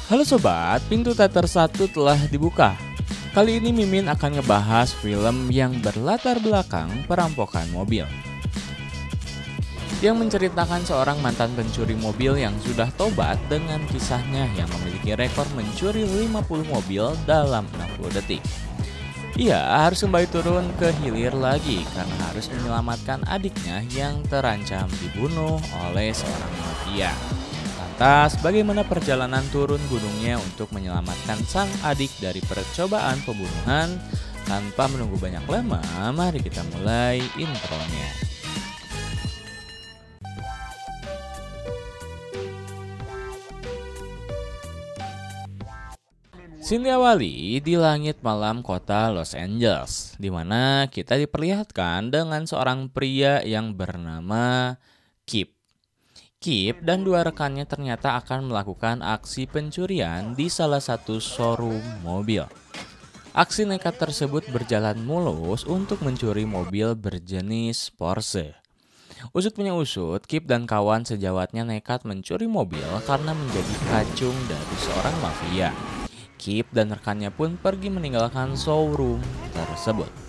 Halo sobat, pintu teater 1 telah dibuka. Kali ini Mimin akan ngebahas film yang berlatar belakang perampokan mobil, yang menceritakan seorang mantan pencuri mobil yang sudah tobat dengan kisahnya yang memiliki rekor mencuri 50 mobil dalam 60 detik. Ia harus kembali turun ke hilir lagi karena harus menyelamatkan adiknya yang terancam dibunuh oleh seorang mafia. Lantas, bagaimana perjalanan turun gunungnya untuk menyelamatkan sang adik dari percobaan pembunuhan? Tanpa menunggu banyak lama, mari kita mulai intronya. Scene diawali di langit malam kota Los Angeles, di mana kita diperlihatkan dengan seorang pria yang bernama Kip. Kip dan dua rekannya ternyata akan melakukan aksi pencurian di salah satu showroom mobil. Aksi nekat tersebut berjalan mulus untuk mencuri mobil berjenis Porsche. Usut punya usut, Kip dan kawan sejawatnya nekat mencuri mobil karena menjadi kacung dari seorang mafia. Kip dan rekannya pun pergi meninggalkan showroom tersebut.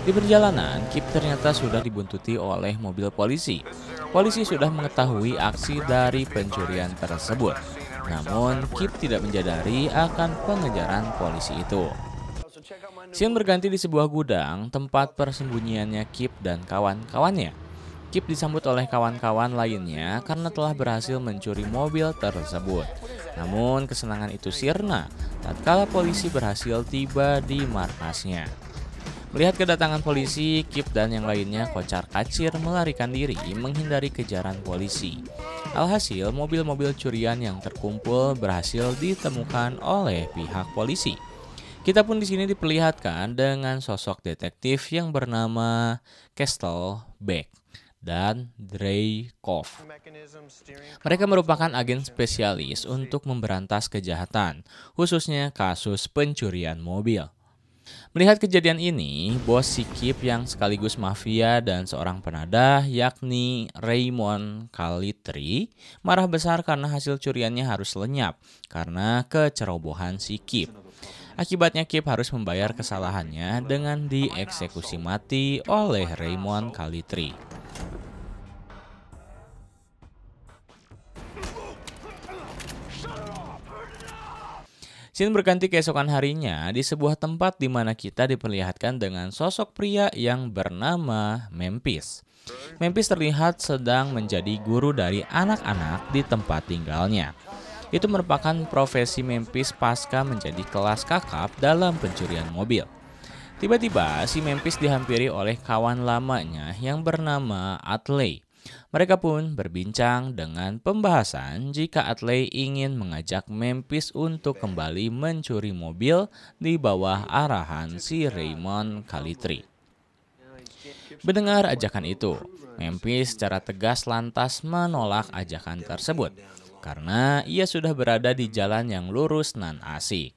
Di perjalanan, Kip ternyata sudah dibuntuti oleh mobil polisi. Polisi sudah mengetahui aksi dari pencurian tersebut. Namun, Kip tidak menyadari akan pengejaran polisi itu. Scene berganti di sebuah gudang, tempat persembunyiannya Kip dan kawan-kawannya. Kip disambut oleh kawan-kawan lainnya karena telah berhasil mencuri mobil tersebut. Namun kesenangan itu sirna tatkala polisi berhasil tiba di markasnya. Melihat kedatangan polisi, Kip dan yang lainnya kocar-kacir melarikan diri menghindari kejaran polisi. Alhasil, mobil-mobil curian yang terkumpul berhasil ditemukan oleh pihak polisi. Kita pun di sini diperlihatkan dengan sosok detektif yang bernama Castlebeck dan Dreykov. Mereka merupakan agen spesialis untuk memberantas kejahatan, khususnya kasus pencurian mobil. Melihat kejadian ini, bos si Kip yang sekaligus mafia dan seorang penadah yakni Raymond Calitri marah besar karena hasil curiannya harus lenyap karena kecerobohan si Kip. Akibatnya Kip harus membayar kesalahannya dengan dieksekusi mati oleh Raymond Calitri. Scene berganti keesokan harinya di sebuah tempat di mana kita diperlihatkan dengan sosok pria yang bernama Memphis. Memphis terlihat sedang menjadi guru dari anak-anak di tempat tinggalnya. Itu merupakan profesi Memphis pasca menjadi kelas kakap dalam pencurian mobil. Tiba-tiba si Memphis dihampiri oleh kawan lamanya yang bernama Atley. Mereka pun berbincang dengan pembahasan jika Atley ingin mengajak Memphis untuk kembali mencuri mobil di bawah arahan si Raymond Calitri. Mendengar ajakan itu, Memphis secara tegas lantas menolak ajakan tersebut karena ia sudah berada di jalan yang lurus nan asik.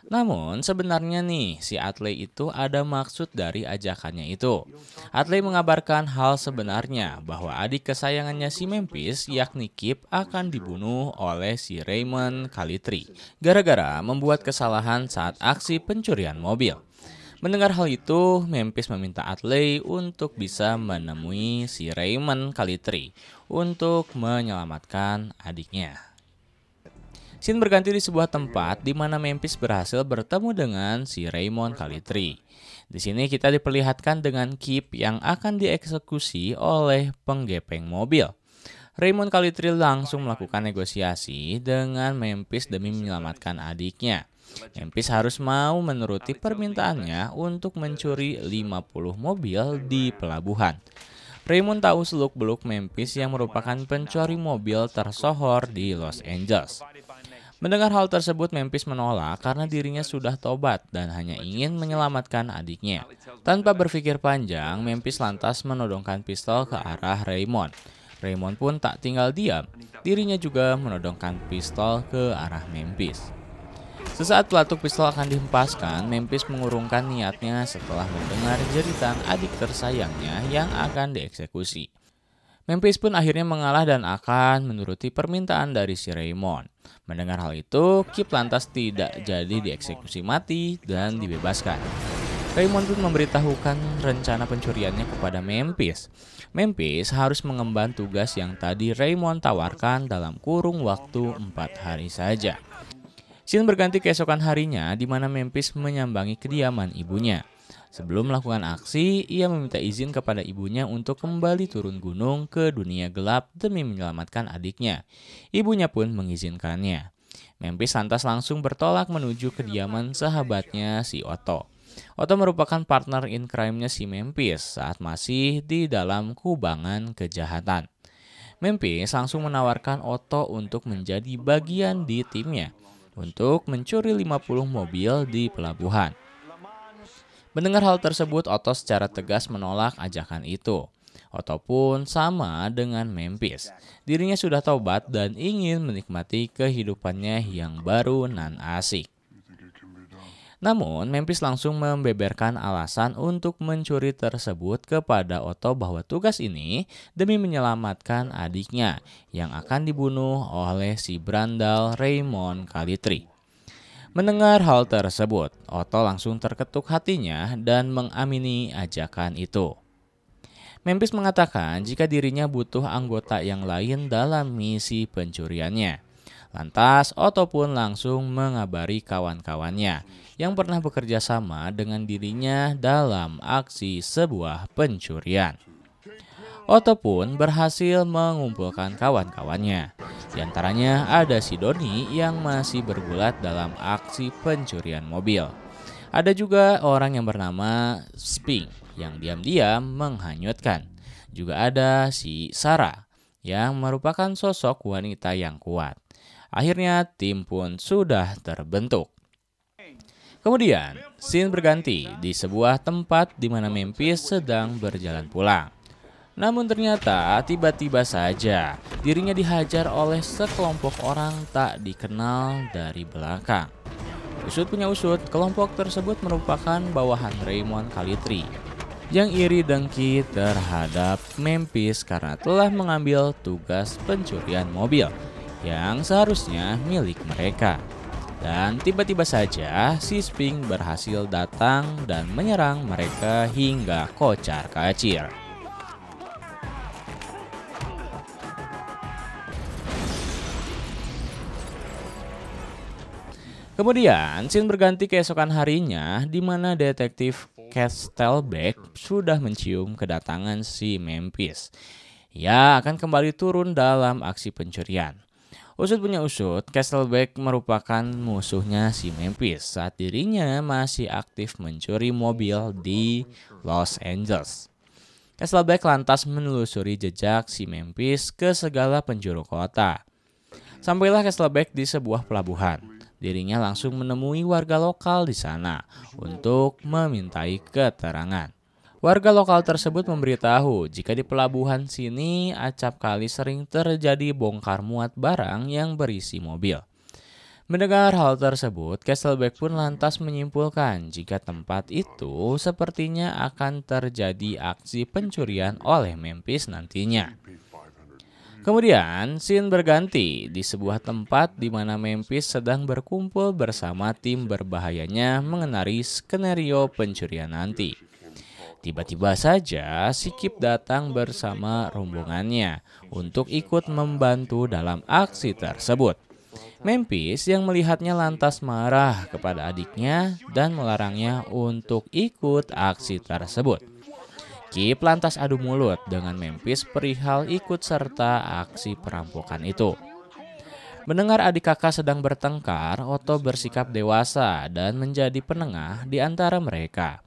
Namun sebenarnya nih si Atley itu ada maksud dari ajakannya itu. Atley mengabarkan hal sebenarnya bahwa adik kesayangannya si Memphis yakni Kip akan dibunuh oleh si Raymond Calitri gara-gara membuat kesalahan saat aksi pencurian mobil. Mendengar hal itu, Memphis meminta Atley untuk bisa menemui si Raymond Calitri untuk menyelamatkan adiknya. Scene berganti di sebuah tempat di mana Memphis berhasil bertemu dengan si Raymond Calitri. Di sini kita diperlihatkan dengan Kip yang akan dieksekusi oleh penggepeng mobil. Raymond Calitri langsung melakukan negosiasi dengan Memphis demi menyelamatkan adiknya. Memphis harus mau menuruti permintaannya untuk mencuri 50 mobil di pelabuhan. Raymond tahu seluk-beluk Memphis yang merupakan pencuri mobil tersohor di Los Angeles. Mendengar hal tersebut, Memphis menolak karena dirinya sudah tobat dan hanya ingin menyelamatkan adiknya. Tanpa berpikir panjang, Memphis lantas menodongkan pistol ke arah Raymond. Raymond pun tak tinggal diam, dirinya juga menodongkan pistol ke arah Memphis. Sesaat pelatuk pistol akan dihempaskan, Memphis mengurungkan niatnya setelah mendengar jeritan adik tersayangnya yang akan dieksekusi. Memphis pun akhirnya mengalah dan akan menuruti permintaan dari si Raymond. Mendengar hal itu, Kip lantas tidak jadi dieksekusi mati dan dibebaskan. Raymond pun memberitahukan rencana pencuriannya kepada Memphis. Memphis harus mengemban tugas yang tadi Raymond tawarkan dalam kurung waktu 4 hari saja. Scene berganti keesokan harinya di mana Memphis menyambangi kediaman ibunya. Sebelum melakukan aksi, ia meminta izin kepada ibunya untuk kembali turun gunung ke dunia gelap demi menyelamatkan adiknya. Ibunya pun mengizinkannya. Memphis lantas langsung bertolak menuju kediaman sahabatnya si Otto. Otto merupakan partner in crime-nya si Memphis saat masih di dalam kubangan kejahatan. Memphis langsung menawarkan Otto untuk menjadi bagian di timnya untuk mencuri 50 mobil di pelabuhan. Mendengar hal tersebut, Otto secara tegas menolak ajakan itu. Otto pun sama dengan Memphis. Dirinya sudah taubat dan ingin menikmati kehidupannya yang baru nan asik. Namun, Memphis langsung membeberkan alasan untuk mencuri tersebut kepada Otto bahwa tugas ini demi menyelamatkan adiknya yang akan dibunuh oleh si berandal Raymond Calitri. Mendengar hal tersebut, Otto langsung terketuk hatinya dan mengamini ajakan itu. Memphis mengatakan jika dirinya butuh anggota yang lain dalam misi pencuriannya. Lantas, Otto pun langsung mengabari kawan-kawannya yang pernah bekerja sama dengan dirinya dalam aksi sebuah pencurian. Otto pun berhasil mengumpulkan kawan-kawannya. Di antaranya ada si Doni yang masih bergulat dalam aksi pencurian mobil. Ada juga orang yang bernama Spink yang diam-diam menghanyutkan. Juga ada si Sarah yang merupakan sosok wanita yang kuat. Akhirnya tim pun sudah terbentuk. Kemudian, scene berganti di sebuah tempat di mana Memphis sedang berjalan pulang. Namun ternyata tiba-tiba saja dirinya dihajar oleh sekelompok orang tak dikenal dari belakang. Usut punya usut, kelompok tersebut merupakan bawahan Raymond Calitri yang iri dengki terhadap Memphis karena telah mengambil tugas pencurian mobil yang seharusnya milik mereka. Dan tiba-tiba saja si Spink berhasil datang dan menyerang mereka hingga kocar-kacir. Kemudian, scene berganti keesokan harinya di mana detektif Castlebeck sudah mencium kedatangan si Memphis. Ia akan kembali turun dalam aksi pencurian. Usut punya usut, Castlebeck merupakan musuhnya si Memphis saat dirinya masih aktif mencuri mobil di Los Angeles. Castlebeck lantas menelusuri jejak si Memphis ke segala penjuru kota. Sampailah Castlebeck di sebuah pelabuhan. Dirinya langsung menemui warga lokal di sana untuk memintai keterangan. Warga lokal tersebut memberitahu jika di pelabuhan sini acap kali sering terjadi bongkar muat barang yang berisi mobil. Mendengar hal tersebut, Castlebeck pun lantas menyimpulkan jika tempat itu sepertinya akan terjadi aksi pencurian oleh Memphis nantinya. Kemudian, scene berganti di sebuah tempat di mana Memphis sedang berkumpul bersama tim berbahayanya mengenari skenario pencurian nanti. Tiba-tiba saja si Kip datang bersama rombongannya untuk ikut membantu dalam aksi tersebut. Memphis yang melihatnya lantas marah kepada adiknya dan melarangnya untuk ikut aksi tersebut. Kip lantas adu mulut dengan Memphis perihal ikut serta aksi perampokan itu. Mendengar adik kakak sedang bertengkar, Otto bersikap dewasa dan menjadi penengah di antara mereka.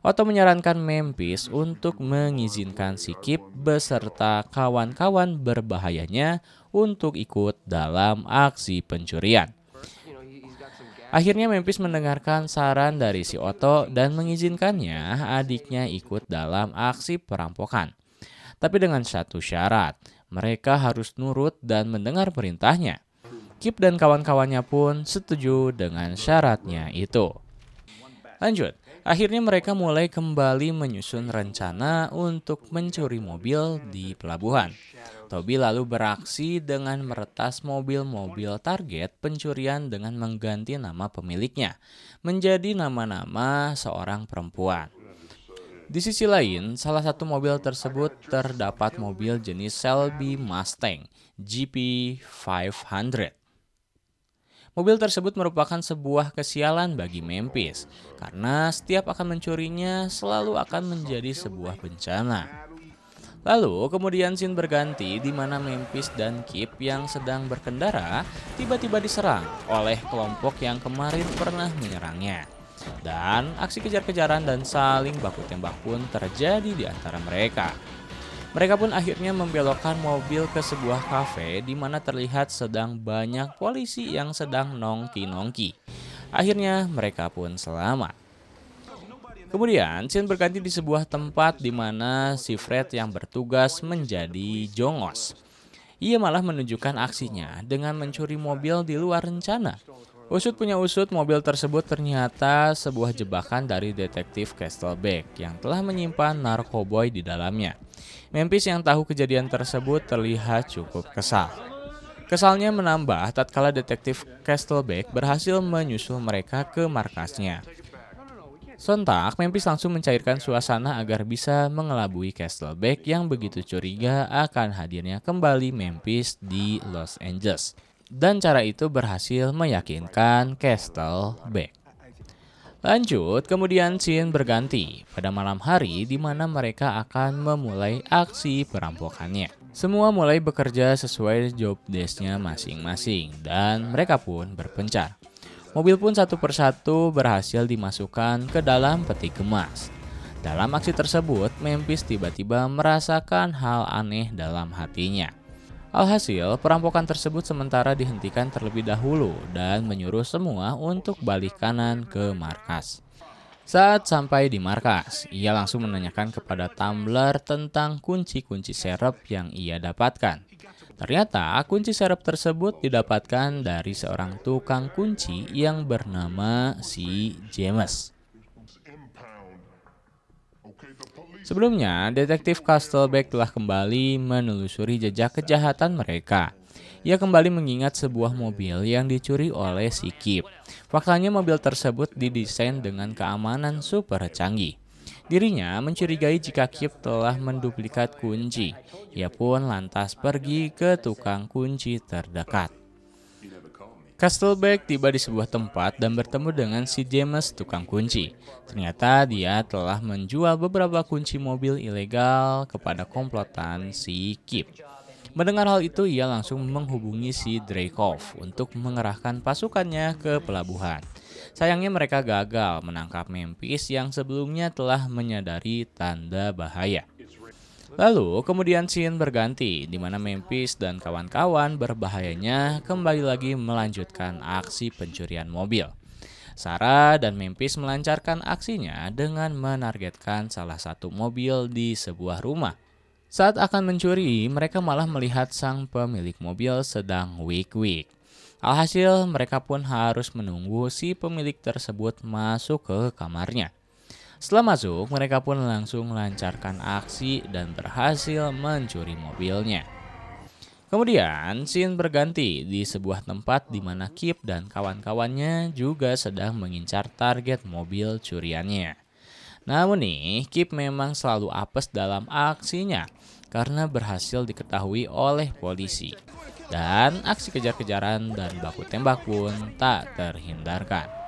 Otto menyarankan Memphis untuk mengizinkan si Kip beserta kawan-kawan berbahayanya untuk ikut dalam aksi pencurian. Akhirnya Memphis mendengarkan saran dari si Otto dan mengizinkannya adiknya ikut dalam aksi perampokan. Tapi dengan satu syarat, mereka harus nurut dan mendengar perintahnya. Kip dan kawan-kawannya pun setuju dengan syaratnya itu. Lanjut, akhirnya mereka mulai kembali menyusun rencana untuk mencuri mobil di pelabuhan. Toby lalu beraksi dengan meretas mobil-mobil target pencurian dengan mengganti nama pemiliknya menjadi nama-nama seorang perempuan. Di sisi lain, salah satu mobil tersebut terdapat mobil jenis Shelby Mustang GP500. Mobil tersebut merupakan sebuah kesialan bagi Memphis, karena setiap akan mencurinya selalu akan menjadi sebuah bencana. Lalu kemudian scene berganti di mana Memphis dan Kip yang sedang berkendara tiba-tiba diserang oleh kelompok yang kemarin pernah menyerangnya. Dan aksi kejar-kejaran dan saling baku tembak pun terjadi di antara mereka. Mereka pun akhirnya membelokkan mobil ke sebuah kafe di mana terlihat sedang banyak polisi yang sedang nongki-nongki. Akhirnya mereka pun selamat. Kemudian scene berganti di sebuah tempat di mana si Fred yang bertugas menjadi jongos. Ia malah menunjukkan aksinya dengan mencuri mobil di luar rencana. Usut punya usut, mobil tersebut ternyata sebuah jebakan dari detektif Castlebeck yang telah menyimpan narkoboy di dalamnya. Memphis yang tahu kejadian tersebut terlihat cukup kesal. Kesalnya menambah tatkala detektif Castlebeck berhasil menyusul mereka ke markasnya. Sontak, Memphis langsung mencairkan suasana agar bisa mengelabui Castlebeck yang begitu curiga akan hadirnya kembali Memphis di Los Angeles. Dan cara itu berhasil meyakinkan Castlebeck. Lanjut, kemudian scene berganti pada malam hari di mana mereka akan memulai aksi perampokannya. Semua mulai bekerja sesuai job desk-nya masing-masing dan mereka pun berpencar. Mobil pun satu persatu berhasil dimasukkan ke dalam peti kemas. Dalam aksi tersebut, Memphis tiba-tiba merasakan hal aneh dalam hatinya. Alhasil, perampokan tersebut sementara dihentikan terlebih dahulu dan menyuruh semua untuk balik kanan ke markas. Saat sampai di markas, ia langsung menanyakan kepada Tumbler tentang kunci-kunci serep yang ia dapatkan. Ternyata kunci serep tersebut didapatkan dari seorang tukang kunci yang bernama si James. Sebelumnya, detektif Castlebeck telah kembali menelusuri jejak kejahatan mereka. Ia kembali mengingat sebuah mobil yang dicuri oleh si Kip. Faktanya mobil tersebut didesain dengan keamanan super canggih. Dirinya mencurigai jika Kip telah menduplikat kunci. Ia pun lantas pergi ke tukang kunci terdekat. Castlebeck tiba di sebuah tempat dan bertemu dengan si James tukang kunci. Ternyata dia telah menjual beberapa kunci mobil ilegal kepada komplotan si Kip. Mendengar hal itu, ia langsung menghubungi si Dreykov untuk mengerahkan pasukannya ke pelabuhan. Sayangnya mereka gagal menangkap Memphis yang sebelumnya telah menyadari tanda bahaya. Lalu kemudian scene berganti di mana Memphis dan kawan-kawan berbahayanya kembali lagi melanjutkan aksi pencurian mobil. Sarah dan Memphis melancarkan aksinya dengan menargetkan salah satu mobil di sebuah rumah. Saat akan mencuri, mereka malah melihat sang pemilik mobil sedang wik-wik. Alhasil mereka pun harus menunggu si pemilik tersebut masuk ke kamarnya. Setelah masuk, mereka pun langsung melancarkan aksi dan berhasil mencuri mobilnya. Kemudian, scene berganti di sebuah tempat di mana Kip dan kawan-kawannya juga sedang mengincar target mobil curiannya. Namun nih, Kip memang selalu apes dalam aksinya karena berhasil diketahui oleh polisi. Dan aksi kejar-kejaran dan baku tembak pun tak terhindarkan.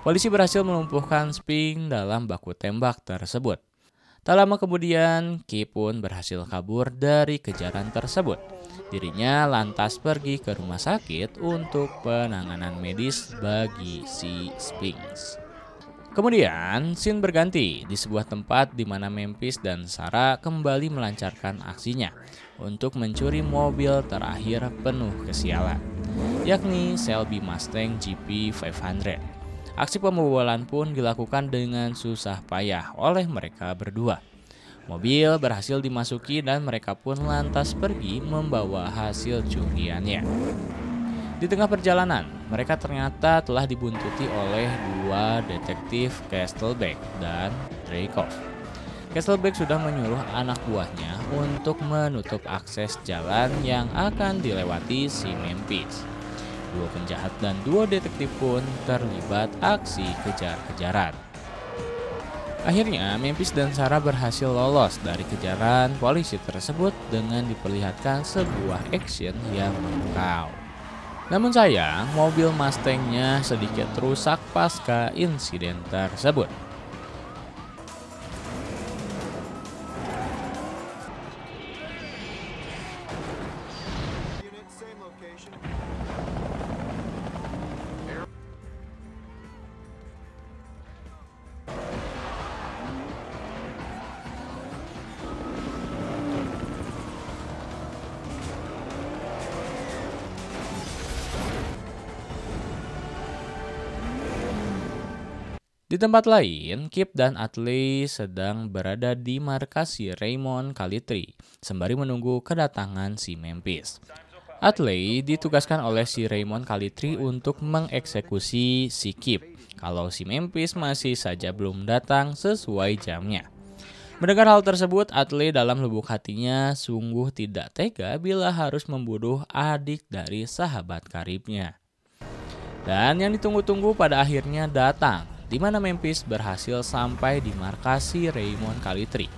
Polisi berhasil melumpuhkan Spink dalam baku tembak tersebut. Tak lama kemudian, Kip pun berhasil kabur dari kejaran tersebut. Dirinya lantas pergi ke rumah sakit untuk penanganan medis bagi si Spinks. Kemudian, scene berganti di sebuah tempat di mana Memphis dan Sarah kembali melancarkan aksinya untuk mencuri mobil terakhir penuh kesialan, yakni Shelby Mustang GP500. Aksi pembobolan pun dilakukan dengan susah payah oleh mereka berdua. Mobil berhasil dimasuki dan mereka pun lantas pergi membawa hasil curiannya. Di tengah perjalanan, mereka ternyata telah dibuntuti oleh dua detektif Castlebeck dan Dreykov. Castlebeck sudah menyuruh anak buahnya untuk menutup akses jalan yang akan dilewati si Memphis. Dua penjahat dan dua detektif pun terlibat aksi kejar-kejaran. Akhirnya, Memphis dan Sarah berhasil lolos dari kejaran polisi tersebut dengan diperlihatkan sebuah action yang memukau. Namun sayang, mobil Mustang-nya sedikit rusak pasca insiden tersebut. Di tempat lain, Kip dan Atley sedang berada di markas si Raymond Calitri, sembari menunggu kedatangan si Memphis. Atley ditugaskan oleh si Raymond Calitri untuk mengeksekusi si Kip, kalau si Memphis masih saja belum datang sesuai jamnya. Mendengar hal tersebut, Atley dalam lubuk hatinya sungguh tidak tega bila harus membunuh adik dari sahabat karibnya. Dan yang ditunggu-tunggu pada akhirnya datang, di mana Memphis berhasil sampai di markas si Raymond Calitri.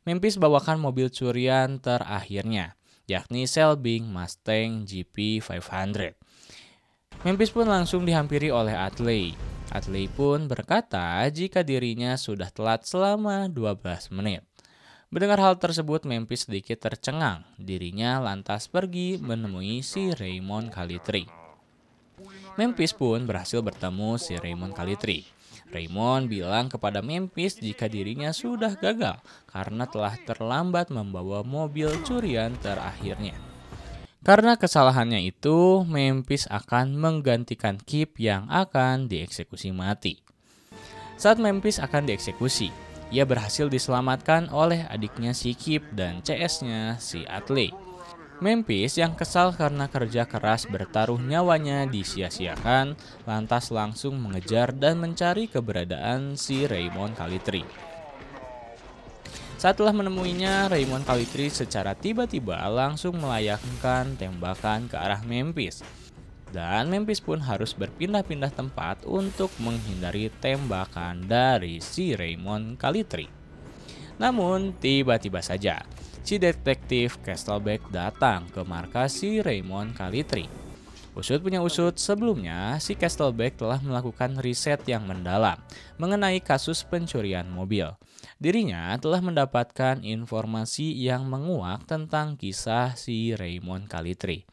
Memphis bawakan mobil curian terakhirnya, yakni Selby Mustang GP 500. Memphis pun langsung dihampiri oleh Atley. Atley pun berkata jika dirinya sudah telat selama 12 menit. Mendengar hal tersebut, Memphis sedikit tercengang. Dirinya lantas pergi menemui si Raymond Calitri. Memphis pun berhasil bertemu si Raymond Calitri. Raymond bilang kepada Memphis jika dirinya sudah gagal karena telah terlambat membawa mobil curian terakhirnya. Karena kesalahannya itu, Memphis akan menggantikan Kip yang akan dieksekusi mati. Saat Memphis akan dieksekusi, ia berhasil diselamatkan oleh adiknya si Kip dan CS-nya si Atley. Memphis yang kesal karena kerja keras bertaruh nyawanya disia-siakan, lantas langsung mengejar dan mencari keberadaan si Raymond Calitri. Saat telah menemuinya, Raymond Calitri secara tiba-tiba langsung melayangkan tembakan ke arah Memphis. Dan Memphis pun harus berpindah-pindah tempat untuk menghindari tembakan dari si Raymond Calitri. Namun, tiba-tiba saja, si detektif Castlebeck datang ke markas si Raymond Calitri. Usut punya usut, sebelumnya si Castlebeck telah melakukan riset yang mendalam mengenai kasus pencurian mobil. Dirinya telah mendapatkan informasi yang menguak tentang kisah si Raymond Calitri.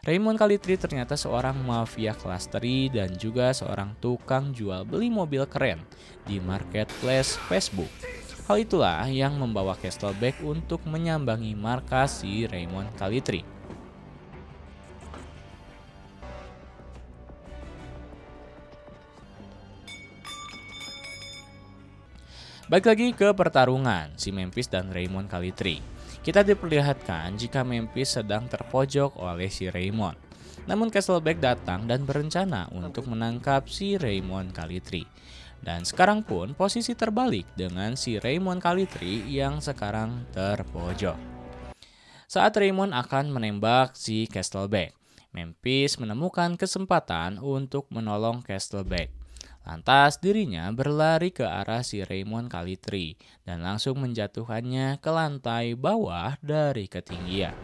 Raymond Calitri ternyata seorang mafia kelas teri dan juga seorang tukang jual beli mobil keren di marketplace Facebook. Hal itulah yang membawa Castlebeck untuk menyambangi markas si Raymond Calitri. Balik lagi ke pertarungan si Memphis dan Raymond Calitri. Kita diperlihatkan jika Memphis sedang terpojok oleh si Raymond. Namun Castlebeck datang dan berencana untuk menangkap si Raymond Calitri. Dan sekarang pun posisi terbalik dengan si Raymond Calitri yang sekarang terpojok. Saat Raymond akan menembak si Castlebeck, Memphis menemukan kesempatan untuk menolong Castlebeck. Lantas dirinya berlari ke arah si Raymond Calitri dan langsung menjatuhkannya ke lantai bawah dari ketinggian.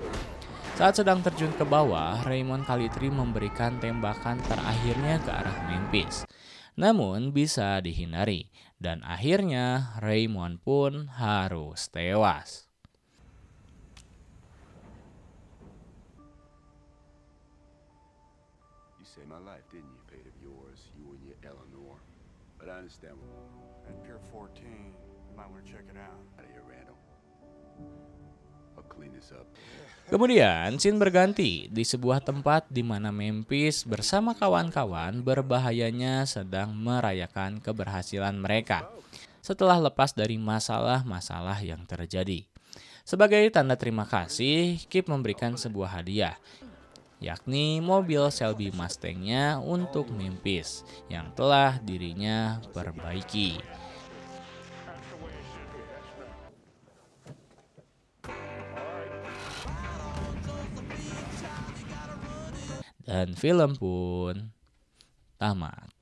Saat sedang terjun ke bawah, Raymond Calitri memberikan tembakan terakhirnya ke arah Memphis. Namun bisa dihindari dan akhirnya Raymond pun harus tewas. You saved my life, didn't you, Pate of yours, you and your Eleanor? But I understand. At Pier 14, you might want to check it out. Out of here, Randall. I'll clean this up. Kemudian, scene berganti di sebuah tempat di mana Memphis bersama kawan-kawan berbahayanya sedang merayakan keberhasilan mereka setelah lepas dari masalah-masalah yang terjadi. Sebagai tanda terima kasih, Kip memberikan sebuah hadiah, yakni mobil Shelby Mustang-nya untuk Memphis yang telah dirinya perbaiki. Dan film pun tamat.